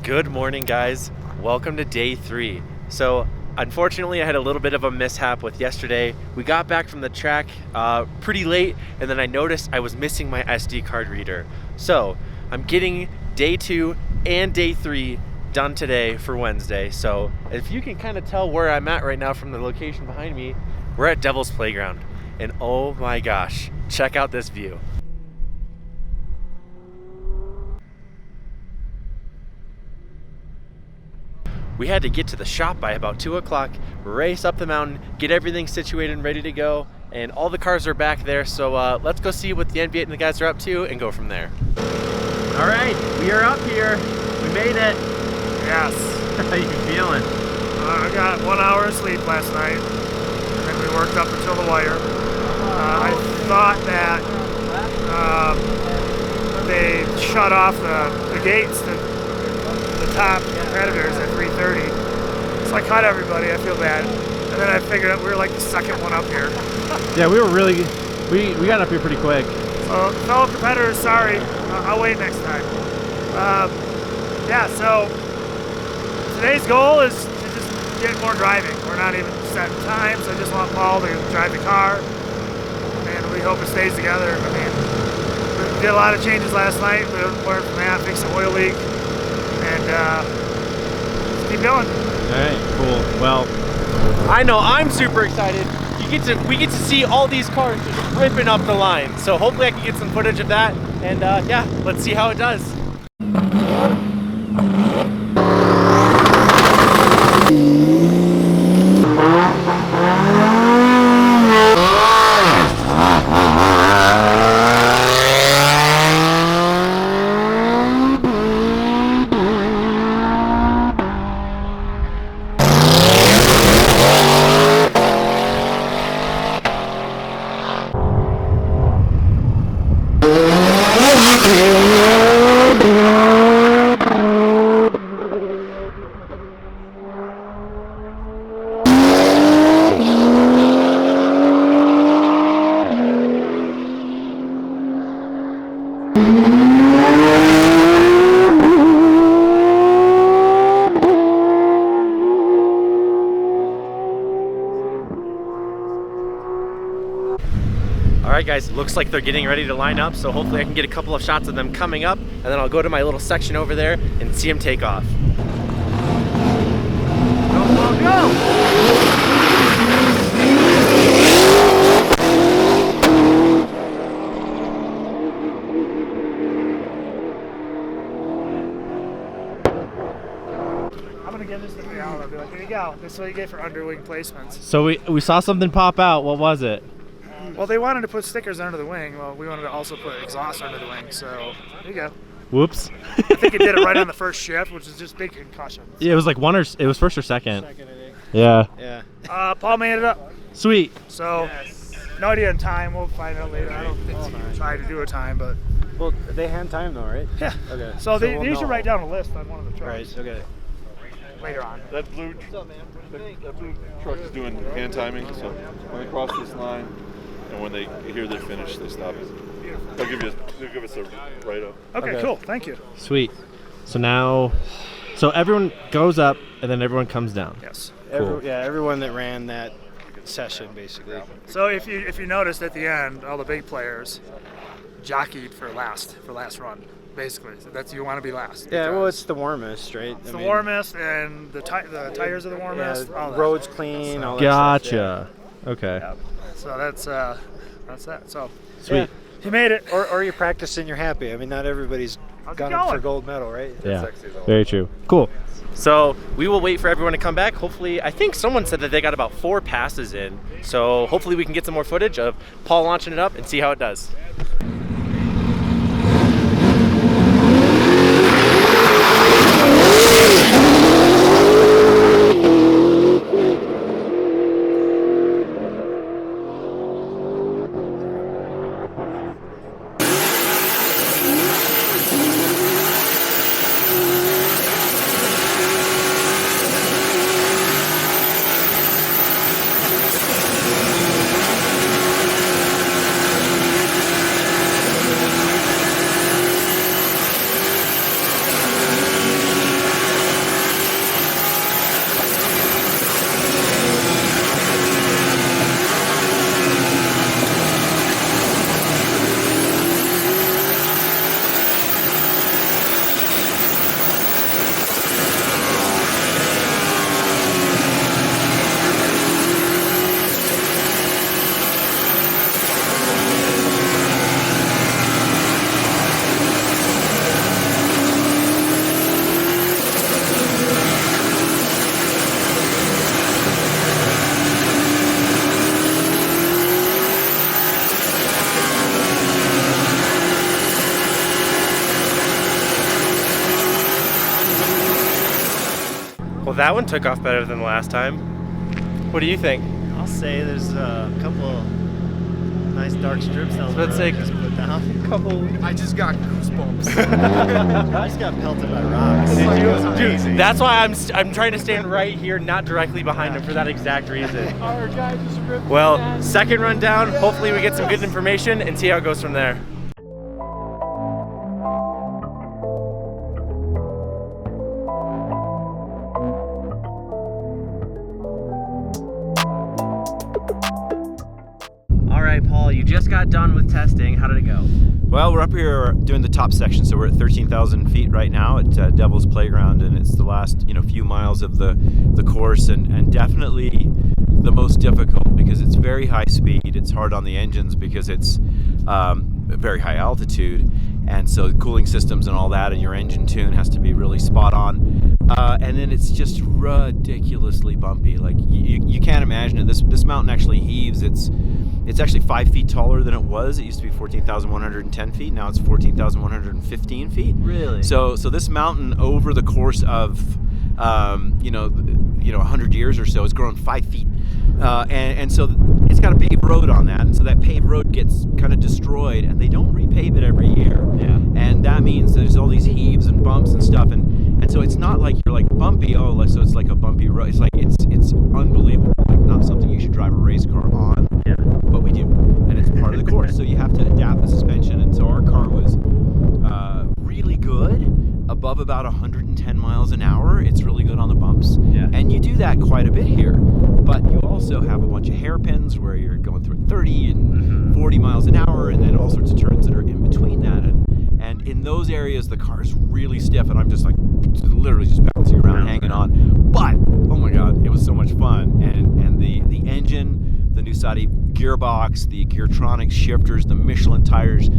Good morning, guys. Welcome to day 3. So unfortunately I had a little bit of a mishap with yesterday. We got back from the track pretty late, and then I noticed I was missing my SD card reader. So I'm getting day 2 and day 3 done today for Wednesday. So if you can kind of tell where I'm at right now from the location behind me, we're at Devil's Playground. And oh my gosh, check out this view. We had to get to the shop by about 2 o'clock, race up the mountain, get everything situated and ready to go, and all the cars are back there. So let's go see what the NVUS and the guys are up to and go from there. All right, we are up here. We made it. Yes. How you feeling? I got 1 hour of sleep last night, and we worked up until the wire. I thought that they shut off the gates, the top competitors at 3:30. So I caught everybody. I feel bad. And then I figured out we were like the second one up here. Yeah, we got up here pretty quick. So fellow competitors, sorry. I'll wait next time. Yeah, so today's goal is to just get more driving. We're not even setting times. I just want Paul to drive the car, and we hope it stays together. I mean, we did a lot of changes last night. We learned from that, fixed the oil leak, and just keep going. All right, cool. Well, I know I'm super excited. We get to see all these cars just ripping up the line. So hopefully I can get some footage of that, and yeah, let's see how it does. Alright guys, it looks like they're getting ready to line up, so hopefully I can get a couple of shots of them coming up, and then I'll go to my little section over there and see them take off. Go, go, go! I'm gonna give this to Brianna. I'll be like, here you go. This is what you get for underwing placements. So we saw something pop out. What was it? Well, they wanted to put stickers under the wing. Well, we wanted to also put exhaust under the wing, so there you go. Whoops. I think it did it right on the first shift, which is just big concussion. Yeah, it was like it was first or second. Second, I think. Yeah. Yeah. Paul made it up. Sweet. So, no idea on time. We'll find out later. I don't think he tried to do a time, but. Well, they hand time though, right? Yeah. Okay. So they usually write down a list on one of the trucks. Right. Okay. Later on. That blue truck is doing hand timing, so when they cross this line and when they hear they're finished, they stop it. They'll give us a write-up. Okay, cool. Thank you. Sweet. So everyone goes up and then everyone comes down. Yes. Cool. Everyone that ran that session basically. So if you noticed at the end, all the big players jockeyed for last run. Basically, so that's you want to be last. Yeah, well, it's the warmest, right? It's the warmest, and the tires are the warmest. Yeah, roads clean. All that Gotcha. stuff, Okay. Yeah. So that's that. So Sweet. Yeah. you made it. Or you practice and you're happy. I mean, not everybody's gone for gold medal, right? Yeah. Very true. Cool. So we will wait for everyone to come back. Hopefully, I think someone said that they got about 4 passes in. So hopefully we can get some more footage of Paul launching it up and see how it does. that one took off better than the last time. What do you think? I'll say there's a couple nice dark strips down the road. Just put down. I just got goosebumps. I just got pelted by rocks. Dude, that's why I'm trying to stand right here, not directly behind him for that exact reason. Our guy just ripped Well, that. second run down. Hopefully we get some good information and see how it goes from there. All right, Paul, you just got done with testing. How did it go? Well, we're up here doing the top section, so we're at 13,000 feet right now at Devil's Playground, and it's the last few miles of the course, and definitely the most difficult because it's very high speed. It's hard on the engines because it's very high altitude, and so the cooling systems and all that, and your engine tune has to be really spot on. And then it's just ridiculously bumpy. Like you can't imagine it. This mountain actually heaves. It's actually 5 feet taller than it was. It used to be 14,110 feet. Now it's 14,115 feet. Really? So this mountain over the course of 100 years or so has grown 5 feet. And so it's got a paved road on that, and so that paved road gets kind of destroyed, and they don't repave it every year. Yeah. And that means there's all these heaves and bumps and stuff, and so it's not like you're like bumpy. So it's like a bumpy road. It's like it's unbelievable. Like not something you should drive a race car on. Yeah. But we do, and it's part of the course. So you have to adapt the suspension, and so our car was really good, above about 110 miles an hour. It's really good on the bumps. Yeah. And you do that quite a bit here. But you also have a bunch of hairpins where you're going through 30 and 40 miles an hour, and then all sorts of turns that are in between that. And in those areas, the car is really stiff, and I'm just like literally just bouncing around, hanging on. But oh my God, it was so much fun. And the engine, the new Saudi gearbox, the Geartronics shifters, the Michelin tires.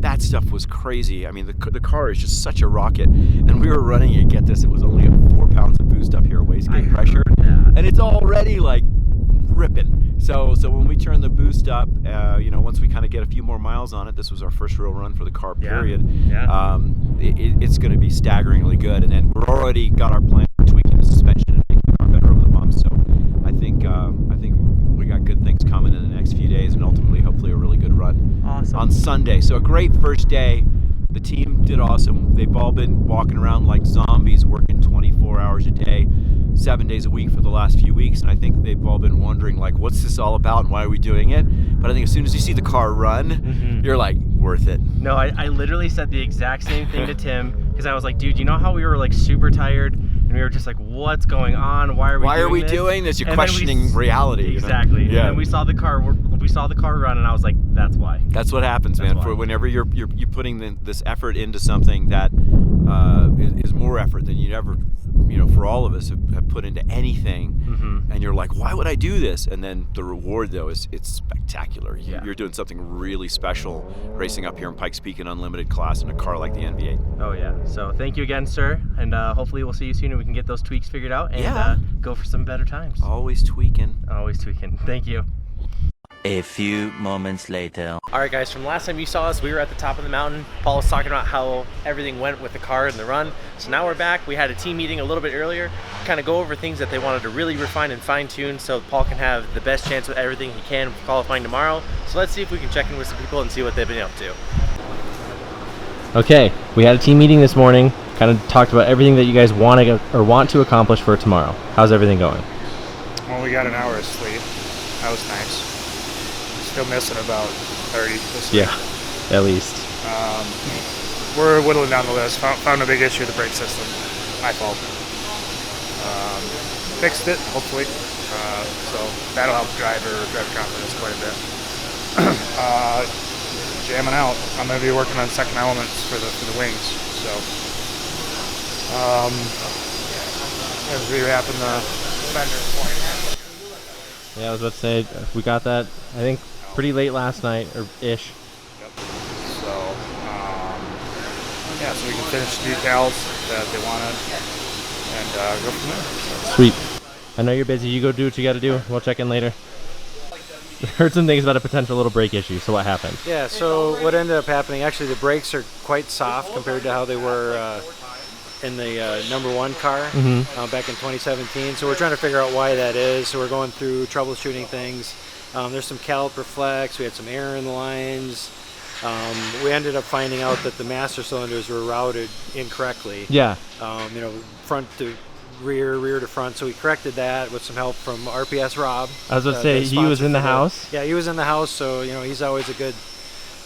That stuff was crazy. I mean, the car is just such a rocket. And we were running it, get this, it was only 4 pounds of boost up here, wastegate pressure. And it's already like ripping. So when we turn the boost up, once we kind of get a few more miles on it, this was our first real run for the car, period. Yeah. It's going to be staggeringly good. And then we're already got our plan for tweaking the suspension and making the car better over the bumps. So I think we got good things coming in the next few days, and ultimately, hopefully, a really good run on Sunday. So a great first day. The team did awesome. They've all been walking around like zombies, working 24 hours a day, 7 days a week for the last few weeks. And I think they've all been wondering, like, what's this all about and why are we doing it? But I think as soon as you see the car run, you're like, worth it. No, I literally said the exact same thing to Tim, because I was like, dude, you know how we were like super tired? And we were just like, what's going on? Why are we doing this? You're questioning reality. Exactly. Yeah. And we saw the car run, and I was like, that's why. That's what happens, man. For whenever you're putting this effort into something that is more effort than you'd ever, for all of us have put into anything, and you're like, why would I do this? And then the reward, though, it's spectacular. You're doing something really special, racing up here in Pikes Peak in unlimited class in a car like the NV8. Oh yeah. So thank you again, sir, and hopefully we'll see you soon and we can get those tweaks figured out and go for some better times. Always tweaking. Always tweaking. Thank you. A few moments later. All right, guys, from last time you saw us, we were at the top of the mountain. Paul was talking about how everything went with the car and the run. So now we're back. We had a team meeting a little bit earlier, kind of go over things that they wanted to really refine and fine tune so Paul can have the best chance with everything he can with qualifying tomorrow. So let's see if we can check in with some people and see what they've been up to. Okay, we had a team meeting this morning, kind of talked about everything that you guys want to accomplish for tomorrow. How's everything going? Well, we got an hour of sleep. That was nice. Still missing about 30 this week. Yeah, at least. We're whittling down the list. Found a big issue with the brake system. My fault. Fixed it, hopefully. So that'll help driver confidence quite a bit. Jamming out. I'm going to be working on second elements for the wings. So as we wrapping the fender point. Yeah, I was about to say, we got that, I think, pretty late last night, or ish. Yep. So, so we can finish the details that they wanted and go from there. So. Sweet. I know you're busy. You go do what you got to do. We'll check in later. Heard some things about a potential little brake issue, so what happened? Yeah, so what ended up happening, actually the brakes are quite soft compared to how they were in the #1 car back in 2017. So we're trying to figure out why that is. So we're going through troubleshooting things. There's some caliper flex. We had some air in the lines. We ended up finding out that the master cylinders were routed incorrectly. Yeah. You know, front to rear, rear to front. So we corrected that with some help from RPS Rob. I was about to say, he was in the house? Yeah, he was in the house. So, you know, he's always a good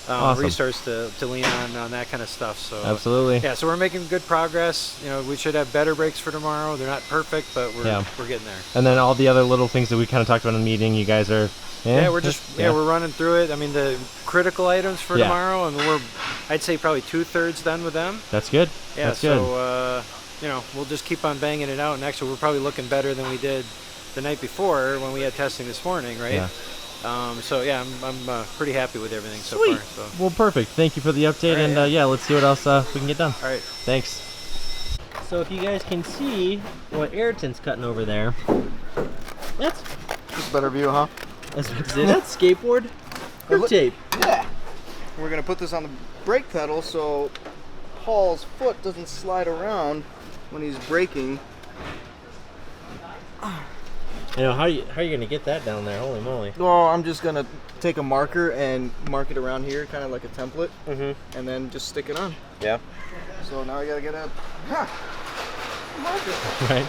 awesome. resource to lean on that kind of stuff. So absolutely. Yeah, so we're making good progress. You know, we should have better brakes for tomorrow. They're not perfect, but we're getting there. And then all the other little things that we kind of talked about in the meeting, you guys are we're running through it. I mean, the critical items for tomorrow, and I'd say probably 2/3 done with them. That's good. Yeah, that's good. So you know, we'll just keep on banging it out, and actually we're probably looking better than we did the night before when we had testing this morning, right? Yeah. So yeah, I'm pretty happy with everything so Sweet. far. So. Well, perfect. Thank you for the update, and yeah, let's see what else we can get done. All right. Thanks. So if you guys can see what Ayrton's cutting over there, that's Just a better view, huh? that's skateboard grip tape. Yeah. We're gonna put this on the brake pedal so Paul's foot doesn't slide around when he's braking. You know, how are you gonna get that down there? Holy moly! Well, I'm just gonna take a marker and mark it around here, kind of like a template, and then just stick it on. Yeah. So now I gotta get a marker. Right.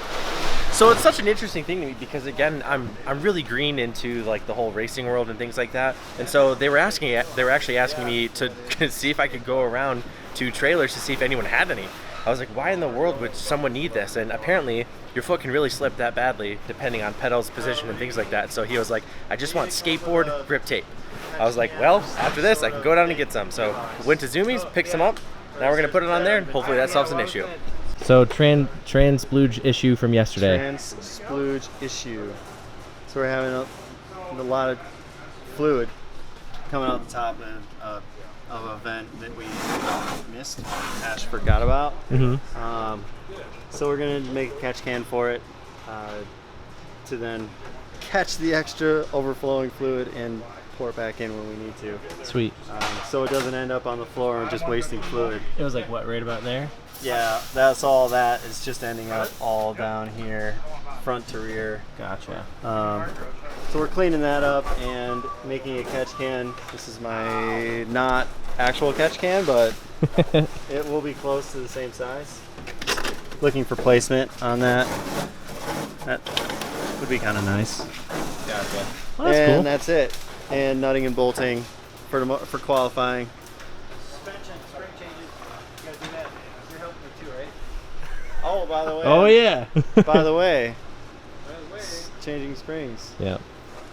So it's such an interesting thing to me because again, I'm really green into like the whole racing world and things like that. And so they were actually asking me to see if I could go around to trailers to see if anyone had any. I was like, why in the world would someone need this? And apparently your foot can really slip that badly depending on pedals, position, and things like that. So he was like, I just want skateboard grip tape. I was like, well, after this I can go down and get some. So went to Zoomies, picked some up. Now we're gonna put it on there and hopefully that solves an issue. So trans splooge issue from yesterday. Trans splooge issue. So we're having a lot of fluid coming out the top of a vent that we missed. Ash forgot about. So we're gonna make a catch can for it to then catch the extra overflowing fluid and pour it back in when we need to. Sweet. So it doesn't end up on the floor and just wasting fluid. It was like what, right about there? Yeah, that's all that. It's just ending up all down here, front to rear. Gotcha. So we're cleaning that up and making a catch can. This is my not actual catch can, but it will be close to the same size. Looking for placement on that. That would be kind of nice. Gotcha. Well, that's and cool. that's it. And nutting and bolting for qualifying. Suspension, spring changes. You gotta do that. You're helping me too, right? Oh, by the way. Oh yeah. By the way. Changing springs. Yeah.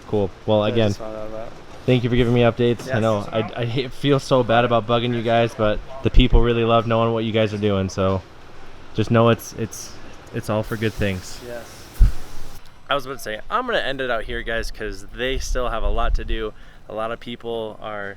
Cool. Well, I again, just found out about. thank you for giving me updates. I know I feel so bad about bugging you guys, but the people really love knowing what you guys are doing. So just know it's all for good things. Yes. I was about to say, I'm going to end it out here, guys, because they still have a lot to do. A lot of people are,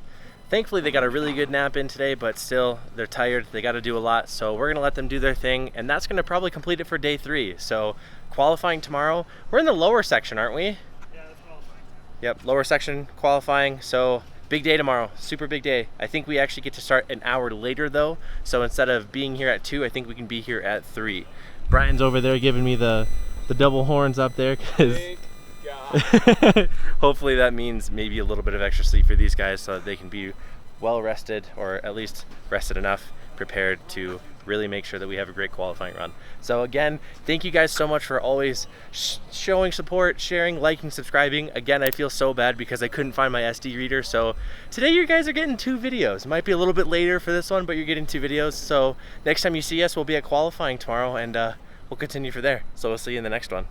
thankfully they got a really good nap in today, but still they're tired. They got to do a lot. So we're going to let them do their thing, and that's going to probably complete it for day 3. So qualifying tomorrow. We're in the lower section, aren't we? Yeah, that's qualifying. Yep, lower section qualifying. So big day tomorrow, super big day. I think we actually get to start an hour later though. So instead of being here at 2, I think we can be here at 3. Brian's over there giving me the double horns up there because hopefully that means maybe a little bit of extra sleep for these guys so that they can be well rested, or at least rested enough, prepared to really make sure that we have a great qualifying run. So again, thank you guys so much for always showing support, sharing, liking, subscribing. Again, I feel so bad because I couldn't find my SD reader. So today you guys are getting 2 videos. Might be a little bit later for this one, but you're getting 2 videos. So next time you see us, we'll be at qualifying tomorrow, and we'll continue for there. So we'll see you in the next one.